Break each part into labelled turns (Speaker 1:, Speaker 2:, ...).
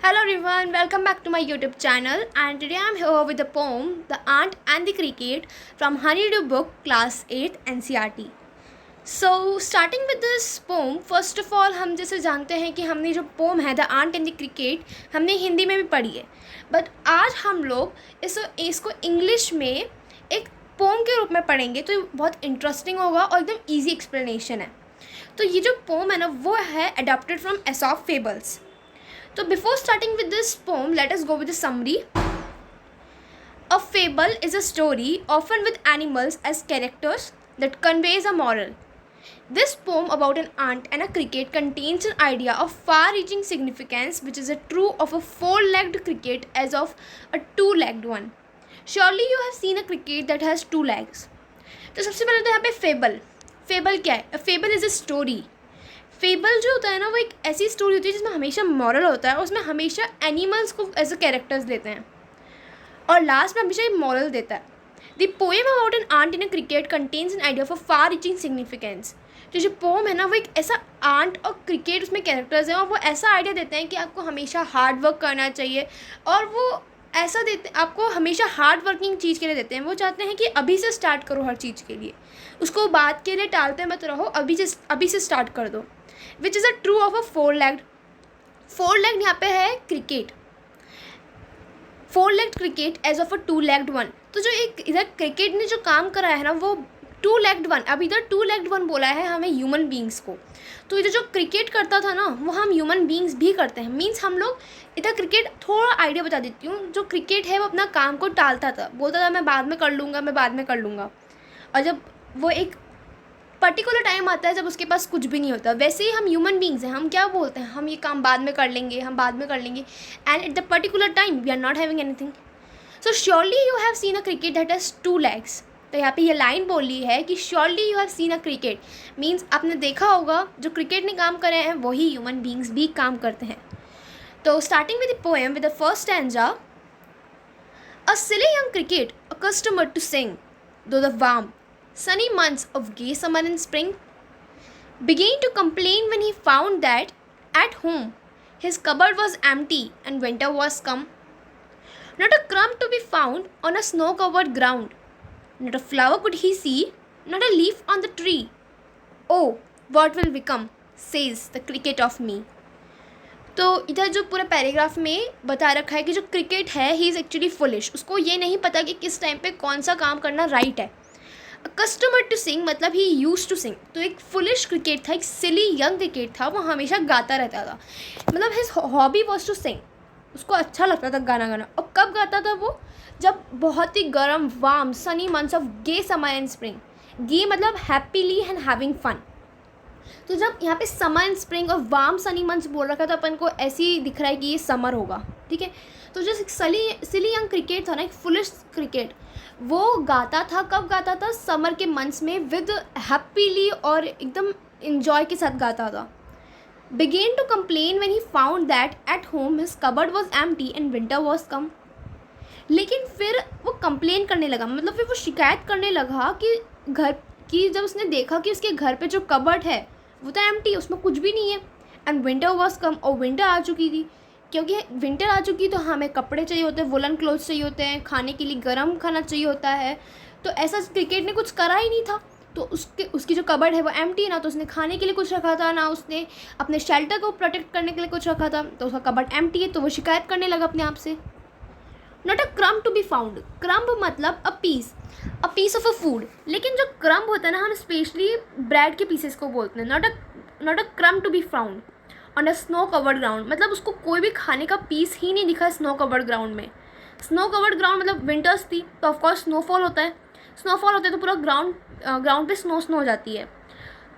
Speaker 1: Hello everyone, welcome back to my YouTube channel, and today I'm here with the poem The Ant and the Cricket from Honeydew Book Class 8 NCERT. So starting with this poem, first of all हम जैसे जानते हैं कि हमने जो poem है the ant and the cricket हमने हिंदी में भी पढ़ी है, बट आज हम लोग इसको इंग्लिश में एक पोम के रूप में पढ़ेंगे तो बहुत इंटरेस्टिंग होगा और एकदम ईजी एक्सप्लेनेशन है. तो ये जो पोम है ना वो है adopted from Aesop fables. So before starting with this poem, let us go with the summary. A fable is a story, often with animals as characters, that conveys a moral. This poem about an ant and a cricket contains an idea of far-reaching significance, which is true of a four-legged cricket as of a two-legged one. Surely you have seen a cricket that has two legs. तो सबसे पहले तो यहाँ पे fable क्या है? A fable is a story. Fable जो होता है ना वो एक ऐसी स्टोरी होती है जिसमें हमेशा मॉरल होता है और उसमें हमेशा एनिमल्स को एज अ कैरेक्टर्स लेते हैं और लास्ट में हमेशा एक मॉरल देता है. The poem about an ant in a cricket contains an idea of a far reaching significance. जो पोम है ना वो एक ऐसा आंट और क्रिकेट उसमें कैरेक्टर्स हैं और वो ऐसा आइडिया देते हैं कि आपको हमेशा हार्ड वर्क करना चाहिए और वो ऐसा देते आपको हमेशा हार्ड वर्किंग चीज़ के लिए देते हैं. वो चाहते हैं कि अभी से स्टार्ट करो हर चीज़ के लिए, उसको बाद के लिए टालते मत रहो, अभी से स्टार्ट कर दो. Which is a true of a four legged यहाँ पे है cricket. Four legged cricket as of a two legged one. तो जो एक इधर क्रिकेट ने जो काम करा है ना वो टू लेग्ड वन, अब इधर टू लेग्ड वन बोला है हमें ह्यूमन बींग्स को. तो इधर जो क्रिकेट करता था ना वो हम ह्यूमन बींग्स भी करते हैं. मीन्स हम लोग इधर क्रिकेट थोड़ा आइडिया बता देती हूँ. जो क्रिकेट है वो अपना काम को टालता था, बोलता था मैं बाद में कर लूँगा और जब वो एक पर्टिकुलर टाइम आता है जब उसके पास कुछ भी नहीं होता. वैसे ही हम ह्यूमन बींग्स हैं, हम क्या बोलते हैं हम ये काम बाद में कर लेंगे and at the particular time we are not having anything. So surely you have seen a cricket that has two legs. तो यहाँ पे ये लाइन बोली है कि surely you have seen a cricket means आपने देखा होगा जो क्रिकेट ने काम करे हैं वही ह्यूमन बींग्स भी काम करते हैं. तो starting with the poem with the first stanza. A silly young cricket accustomed to sing though the warm sunny months of gay summer and spring, began to complain when he found that at home his cupboard was empty and winter was come. Not a crumb to be found on a snow-covered ground. Not a flower could he see, not a leaf on the tree. Oh, what will become, says the cricket of me. तो इधर जो पूरे paragraph में बता रखा है कि जो क्रिकेट है ही इज़ एक्चुअली फुलिश. उसको ये नहीं पता कि किस टाइम पे कौन सा काम करना राइट है. कस्टमर टू सिंग मतलब ही यूज टू सिंग. तो एक फुलिश क्रिकेट था, एक सिली यंग क्रिकेट था, वो हमेशा गाता रहता था. मतलब his hobby was to sing. उसको अच्छा लगता था गाना. और कब गाता था वो? जब बहुत ही गर्म warm sunny months of gay summer and spring. Gay मतलब हैप्पीली एंड हैविंग फन. तो जब यहाँ पे समर एंड स्प्रिंग और वार्म सनी मंथ्स बोल रखा था अपन को ऐसे ही दिख रहा है कि ये समर होगा. ठीक है. तो जो सिली यंग क्रिकेट था ना, एक फुलिश क्रिकेट, वो गाता था. कब गाता था? समर के मंथ्स में विद हैप्पीली और एकदम इन्जॉय के साथ गाता था. Began to complain when he found that at home his cupboard was empty and winter was come. लेकिन फिर वो कंप्लेन करने लगा, मतलब फिर वो शिकायत करने लगा कि घर की, जब उसने देखा कि उसके घर पे जो कबर्ड है वो तो एम्प्टी, उसमें कुछ भी नहीं है. एंड विंटर वॉज कम, और विंटर आ चुकी थी. क्योंकि विंटर आ चुकी तो हमें कपड़े चाहिए होते हैं, वुलन क्लोथ्स चाहिए होते हैं, खाने के लिए गर्म खाना चाहिए होता है. तो ऐसा क्रिकेट ने कुछ करा ही नहीं था. तो उसकी जो कबर्ड है वो एम्प्टी, ना तो उसने खाने के लिए कुछ रखा था, ना उसने अपने शेल्टर को प्रोटेक्ट करने के लिए कुछ रखा था. तो उसका कबर्ड एम्प्टी है, तो वो शिकायत करने लगा अपने आप से. Not a crumb to be found. Crumb मतलब a piece of a food. लेकिन जो क्रम्ब होता है ना, हम स्पेशली ब्रेड के पीसेस को बोलते हैं. Not a crumb to be found on a snow covered ground. मतलब उसको कोई भी खाने का पीस ही नहीं दिखा स्नो कवर्ड ग्राउंड में. स्नो कवर्ड ग्राउंड मतलब विंटर्स थी तो ऑफकोर्स स्नोफॉल होता है. स्नोफॉल होता है तो पूरा ग्राउंड पे स्नो हो जाती है.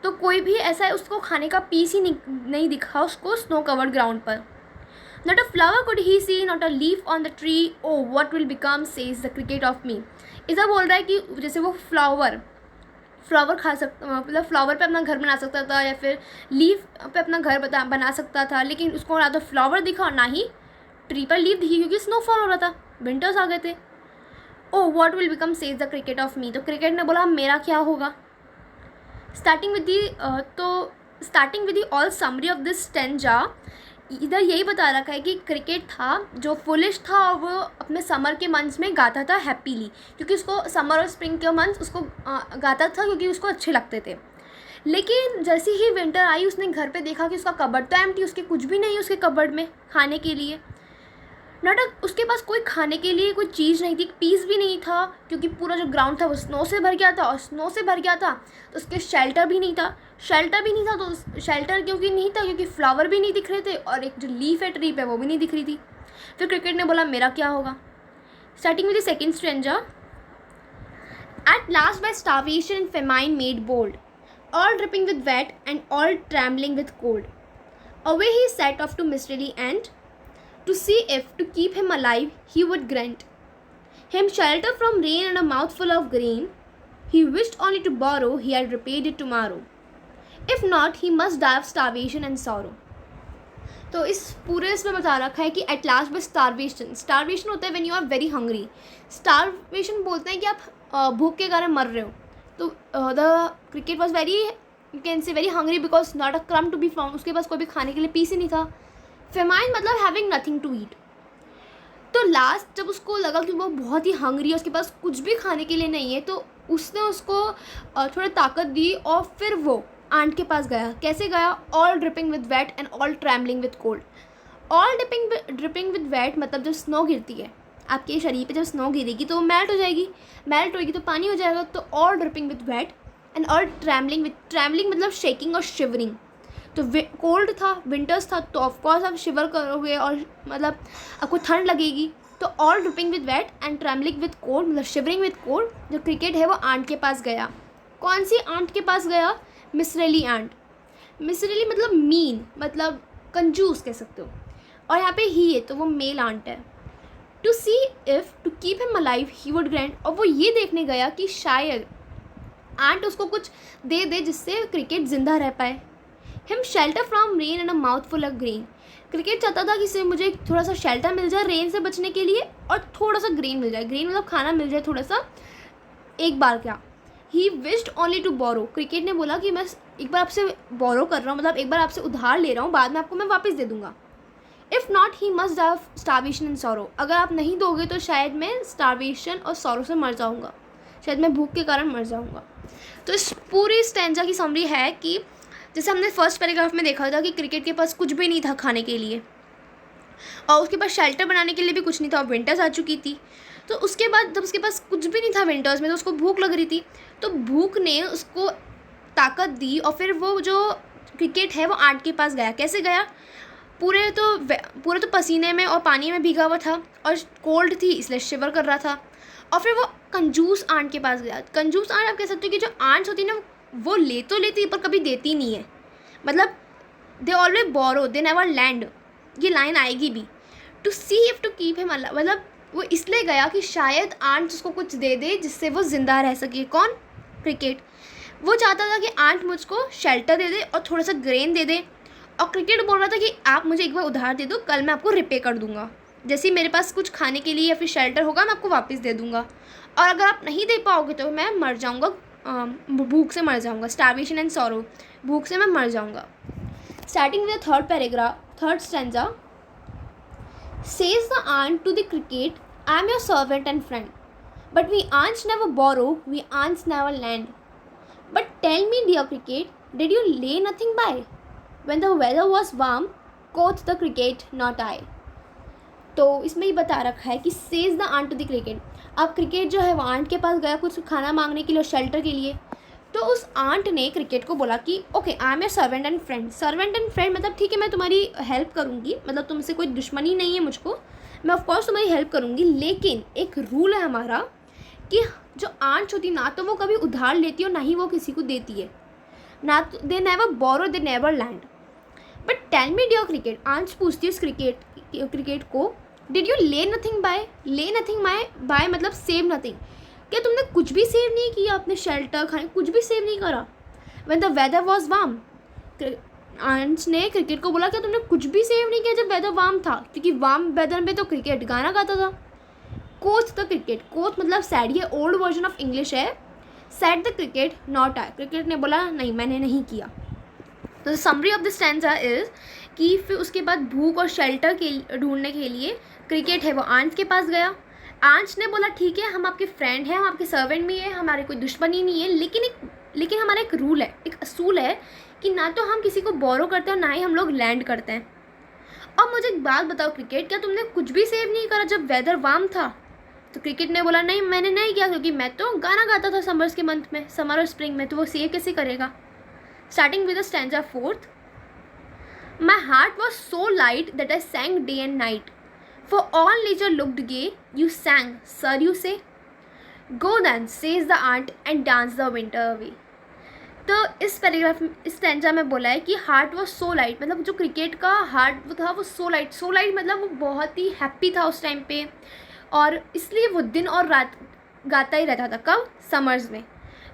Speaker 1: तो कोई भी ऐसा है उसको खाने का पीस ही नहीं दिखा उसको स्नो कवर्ड ग्राउंड पर. Not a flower could he see, not a leaf on the tree. Oh, what will become, says the cricket of me. इधर बोल रहा है कि जैसे वो फ्लावर खा सकता, मतलब फ्लावर पे अपना घर बना सकता था या फिर लीफ पे अपना घर बना सकता था, लेकिन उसको ना तो फ्लावर दिखा और ना ही ट्री पर लीफ दिखी क्योंकि स्नोफॉल हो रहा था, विंटर्स आ गए थे. Oh, what will become, says the cricket of me. तो क्रिकेट ने बोला मेरा क्या होगा. Starting with the all summary of this stanza. इधर यही बता रखा है कि क्रिकेट था जो फुलिश था और वो अपने समर के मंथ्स में गाता था हैप्पीली, क्योंकि उसको समर और स्प्रिंग के मंथ्स उसको गाता था क्योंकि उसको अच्छे लगते थे। लेकिन जैसे ही विंटर आई उसने घर पे देखा कि उसका कबर्ड तो एम्प्टी, उसके कुछ भी नहीं उसके कबर्ड में खाने के लिए। नाटक उसके पास कोई खाने के लिए कोई चीज़ नहीं थी, पीस भी नहीं था क्योंकि पूरा जो ग्राउंड था वो स्नो से भर गया था, और स्नो से भर गया था तो उसके शेल्टर भी नहीं था, तो शेल्टर क्योंकि नहीं था क्योंकि फ्लावर भी नहीं दिख रहे थे, और एक जो लीफ है ट्री पे वो भी नहीं दिख रही थी। फिर क्रिकेट ने बोला मेरा क्या होगा। Starting with the second stranger. At last by starvation and famine made bold, all dripping with wet and all trembling with cold. Away he set off to Mystery Ant, to see if, to keep him alive, he would grant him shelter from rain and a mouthful of grain. He wished only to borrow, he had repaid it tomorrow. If not, he must die of starvation and sorrow. तो इस पूरे इसमें बता रखा है कि eight last by starvation होता है when you are very hungry. Starvation बोलते हैं कि आप भूख के कारण मर रहे हो। तो the cricket was very, you can say very hungry because not a क्रम टू बी फाउंड, उसके पास कोई भी खाने के लिए पीस ही नहीं था। फेमाइन मतलब हैविंग नथिंग टू ईट। तो लास्ट जब उसको लगा कि वो बहुत ही हंग्री है, उसके पास कुछ भी खाने के लिए नहीं है, तो उसने उसको थोड़ी ताकत दी और फिर वो आंट के पास गया। कैसे गया? All dripping with weight and all trembling with cold. All dripping with weight मतलब जब स्नो गिरती है आपके शरीर पे, जब स्नो गिरेगी तो वो मेल्ट हो जाएगी, मेल्ट होगी तो पानी हो जाएगा। तो all dripping with weight and all trembling मतलब शेकिंग और शिवरिंग। तो कोल्ड था, विंटर्स था, तो ऑफकोर्स आप शिवर करोगे और मतलब आपको ठंड लगेगी। तो all dripping with weight and trembling with cold मतलब शिवरिंग विद कोल्ड। जो क्रिकेट है वो आंट के पास गया। कौन सी आंट के पास गया? मिसरेली आंट। मिसरेली मतलब मीन, मतलब कंजूस कह सकते हो, और यहाँ पे ही है तो वो मेल आंट है। To see if to keep him alive he would grant, और वो ये देखने गया कि शायद आंट उसको कुछ दे दे जिससे क्रिकेट जिंदा रह पाए। Him shelter from rain and a mouth full of grain. Cricket चाहता था कि इससे मुझे थोड़ा सा शेल्टर मिल जाए रेन से बचने के लिए, और थोड़ा सा ग्रेन मिल जाए, ग्रेन मतलब खाना मिल जाए थोड़ा सा एक बार क्या। He wished only to borrow. Cricket ने बोला कि मैं एक बार आपसे बोरो कर रहा हूँ, मतलब एक बार आपसे उधार ले रहा हूँ, बाद में आपको मैं वापस दे दूँगा। If not he must die of starvation and sorrow. अगर आप नहीं दोगे तो शायद मैं स्टारवेशन और सॉरो से मर जाऊँगा, शायद मैं भूख के कारण मर जाऊँगा। तो इस पूरी स्टैंजा की समरी है कि जैसे हमने फर्स्ट पैराग्राफ में देखा था कि क्रिकेट के पास कुछ भी नहीं था खाने के लिए, और उसके पास शेल्टर बनाने के लिए भी कुछ नहीं था, और विंटर्स आ चुकी थी। तो उसके बाद जब उसके पास कुछ भी नहीं था विंटर्स में, तो उसको भूख लग रही थी, तो भूख ने उसको ताकत दी, और फिर वो जो क्रिकेट है वो आंट के पास गया। कैसे गया? पूरे तो पसीने में और पानी में भीगा हुआ था, और कोल्ड थी इसलिए शिवर कर रहा था, और फिर वो कंजूस आंट के पास गया। कंजूस आंट आप कह सकते हो कि जो आंट्स होती है ना, वो ले तो लेती पर कभी देती नहीं है, मतलब they always borrow they never lend, ये लाइन आएगी भी। To see if to keep him alive, मतलब वो इसलिए गया कि शायद आंट उसको कुछ दे दे जिससे वो ज़िंदा रह सके। कौन? क्रिकेट। वो चाहता था कि आंट मुझको शेल्टर दे दे और थोड़ा सा ग्रेन दे दे, और क्रिकेट बोल रहा था कि आप मुझे एक बार उधार दे दो, कल मैं आपको रिपे कर दूंगा, जैसे ही मेरे पास कुछ खाने के लिए या फिर शेल्टर होगा मैं आपको वापस दे दूंगा, और अगर आप नहीं दे पाओगे तो मैं मर जाऊंगा, भूख से मर जाऊंगा, स्टारवेशन एंड सॉरो, भूख से मैं मर जाऊंगा। Starting with the third paragraph, third stanza. Says the ant to the cricket, I am your servant and friend, but we ants never borrow, we ants never lend. But tell me, dear cricket, did you lay nothing by? When the weather was warm, quoth the cricket, not I. तो इसमें ही बता रखा है कि says the ant to the cricket. अब cricket जो है वो आंट के पास गया कुछ खाना मांगने के लिए, शेल्टर के लिए। तो उस आंट ने क्रिकेट को बोला कि okay I am your servant and friend. Servant and friend मतलब ठीक है मैं तुम्हारी हेल्प करूँगी, मतलब तुमसे कोई दुश्मनी नहीं है मुझको, मैं ऑफकोर्स तुम्हारी हेल्प करूँगी, लेकिन एक रूल है हमारा कि जो आंट होती ना तो वो कभी उधार लेती है और ना ही वो किसी को देती है, ना तो they never borrow they never lend. But tell me dear cricket, ant पूछती है उस क्रिकेट को, did you lay nothing by? Lay nothing by मतलब सेव नथिंग, क्या तुमने कुछ भी सेव नहीं किया? अपने शेल्टर खाने कुछ भी सेव नहीं करा? When the weather was warm, ants ने क्रिकेट को बोला क्या तुमने कुछ भी सेव नहीं किया जब वेदर वार्म था? क्योंकि वार्म वेदर में तो क्रिकेट गाना गाता था। कोच द क्रिकेट, कोच मतलब सैड, ये ओल्ड वर्जन ऑफ इंग्लिश है। Sad the cricket not I, cricket ने बोला नहीं मैंने नहीं किया। तो summary of the stanza is कि फिर उसके बाद भूख और शेल्टर के ढूंढने के लिए क्रिकेट है वो आंच के पास गया। आंच ने बोला ठीक है, हम आपके फ्रेंड हैं, हम आपके सर्वेंट भी हैं, हमारे कोई दुश्मनी नहीं है, लेकिन हमारा एक रूल है, एक असूल है कि ना तो हम किसी को बोरो करते हैं और ना ही हम लोग लैंड करते हैं। अब मुझे एक बात बताओ क्रिकेट, क्या तुमने कुछ भी सेव नहीं करा जब वेदर वार्म था? तो क्रिकेट ने बोला नहीं, मैंने नहीं किया, क्योंकि मैं तो गाना गाता था समर्स के मंथ में, समर और स्प्रिंग में, तो वो सेव कैसे करेगा? Starting with the stanza fourth. My heart was so light that I sang day and night, for all nature looked gay, you sang sir you say, go then says the ant and dance the winter away. तो इस paragraph, इस stanza में बोला है कि heart was so light, मतलब जो cricket का हार्ट वो था वो सो लाइट मतलब वो बहुत ही हैप्पी था उस टाइम पे, और इसलिए वो दिन और रात गाता ही रहता था। कब? समर्स में।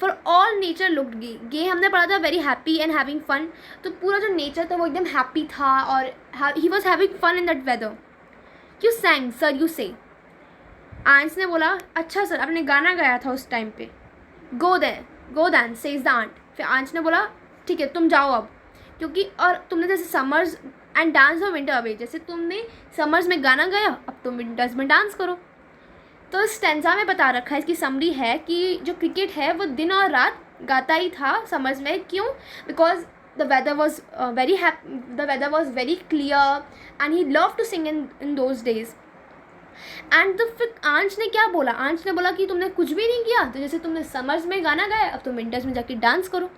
Speaker 1: For all nature looked gay हमने पढ़ा था very happy and having fun, तो पूरा जो नेचर था वो एकदम हैप्पी था और he was having fun in that weather. You sang sir you say, ants ने बोला अच्छा सर आपने गाना गाया था उस टाइम पे। गो दैन सेज द आंट, फिर आंच ने बोला ठीक है तुम जाओ अब, क्योंकि और तुमने जैसे समर्स एंड डांस और विंटर अवे, जैसे तुमने समर्स में गाना गाया अब तुम विंटर्स में डांस करो। तो स्टैंजा में बता रखा है, इसकी समरी है कि जो क्रिकेट है वो दिन और रात गाता ही था समर्स में। क्यों? Because the weather was very clear and he love to sing in those days. And तो फिर आंच ने क्या बोला? आंच ने बोला कि तुमने कुछ भी नहीं किया, तो जैसे तुमने समर्स में गाना गाया अब तुम विंटर्स में जाके डांस करो।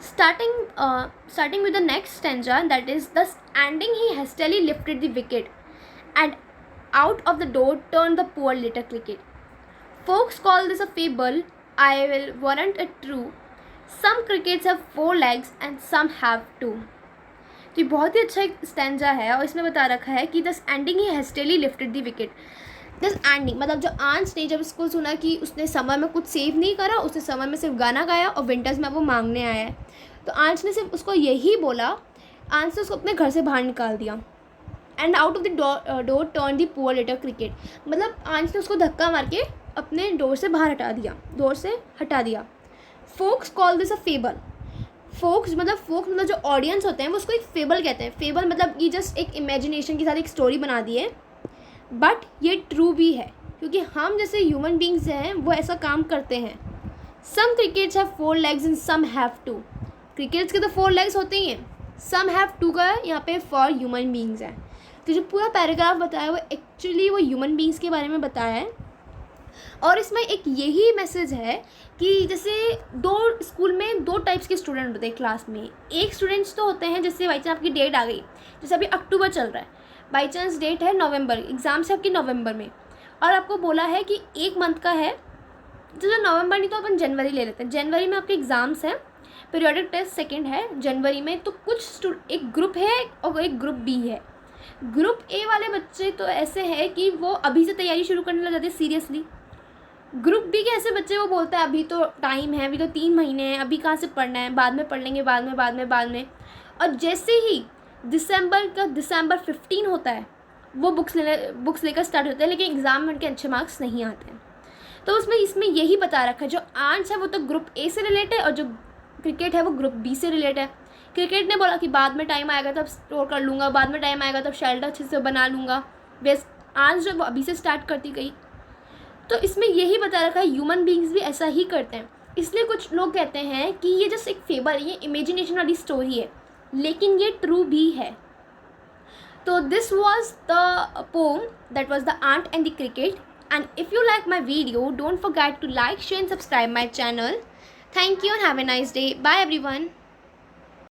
Speaker 1: Starting with the next stanza, that is, thus ending he hastily lifted the wicket, and out of the door turned the poor little cricket. Folks call this a fable, I will warrant it true. Some crickets have 4 legs and some have 2. तो ये बहुत ही अच्छा एक stanza है और इसमें बता रखा है कि thus ending he hastily lifted the wicket. Thus ending मतलब जो आंच ने जब इसको सुना कि उसने समर में कुछ सेव नहीं करा, उसने समर में सिर्फ गाना गाया और विंटर्स में वो मांगने आया है, तो आंच ने सिर्फ उसको यही बोला, आंच ने उसको अपने घर से बाहर निकाल दिया। And out of the door turn the poor little cricket, मतलब आंच ने उसको धक्का मार के अपने डोर से बाहर हटा दिया। Folks call this a fable. Folks मतलब जो ऑडियंस होते हैं वो उसको एक फेबल कहते हैं। फेबल मतलब ये जस्ट एक इमेजिनेशन के साथ एक स्टोरी बना दी है, बट ये ट्रू भी है क्योंकि हम जैसे ह्यूमन बींग्स हैं वो ऐसा काम करते हैं। Some crickets have 4 legs and some have 2। Crickets के तो 4 legs होते ही हैं, सम हैव 2 का यहाँ पे फॉर ह्यूमन बींग्स है। तो जो पूरा पैराग्राफ बताया वो एक्चुअली वो ह्यूमन बींग्स के बारे में बताया है। और इसमें एक यही मैसेज है कि जैसे स्कूल में 2 टाइप्स के स्टूडेंट होते हैं क्लास में। एक स्टूडेंट्स तो होते हैं जैसे बाई चांस आपकी डेट आ गई, जैसे अभी अक्टूबर चल रहा है, बाई चांस डेट है नवंबर, एग्ज़ाम्स है आपकी नवंबर में, और आपको बोला है कि 1 मंथ का है, जो नवंबर नहीं तो अपन जनवरी ले लेते हैं। जनवरी में आपके एग्ज़ाम्स हैं, पीरियोडिक टेस्ट सेकेंड है जनवरी में, तो एक ग्रुप है और एक ग्रुप बी है। ग्रुप ए वाले बच्चे तो ऐसे हैं कि वो अभी से तैयारी शुरू करने लग जाते हैं सीरियसली। ग्रुप बी के ऐसे बच्चे वो बोलते हैं अभी तो टाइम है, अभी तो 3 महीने हैं, अभी कहाँ से पढ़ना है, बाद में पढ़ लेंगे, बाद में। और जैसे ही दिसंबर 15 होता है वो बुक्स लेकर स्टार्ट होते हैं, लेकिन एग्ज़ाम में उनके अच्छे मार्क्स नहीं आते हैं। तो इसमें यही बता रखा है, जो आंच है वो तो ग्रुप ए से रिलेट है और जो क्रिकेट है वो ग्रुप बी से रिलेट है। क्रिकेट ने बोला कि बाद में टाइम आएगा तब स्टोर कर लूँगा, बाद में टाइम आएगा तब शेल्टर अच्छे से बना लूँगा। आंच जो वो अभी से स्टार्ट करती गई। तो इसमें यही बता रखा है ह्यूमन बींग्स भी ऐसा ही करते हैं। इसलिए कुछ लोग कहते हैं कि ये जस्ट एक फेबल है, ये इमेजिनेशन वाली स्टोरी है, लेकिन ये ट्रू भी है। तो this was the poem that was the ant and the cricket. And if you like my video, don't forget to like, share and subscribe my channel. Thank you and have a nice day. Bye everyone.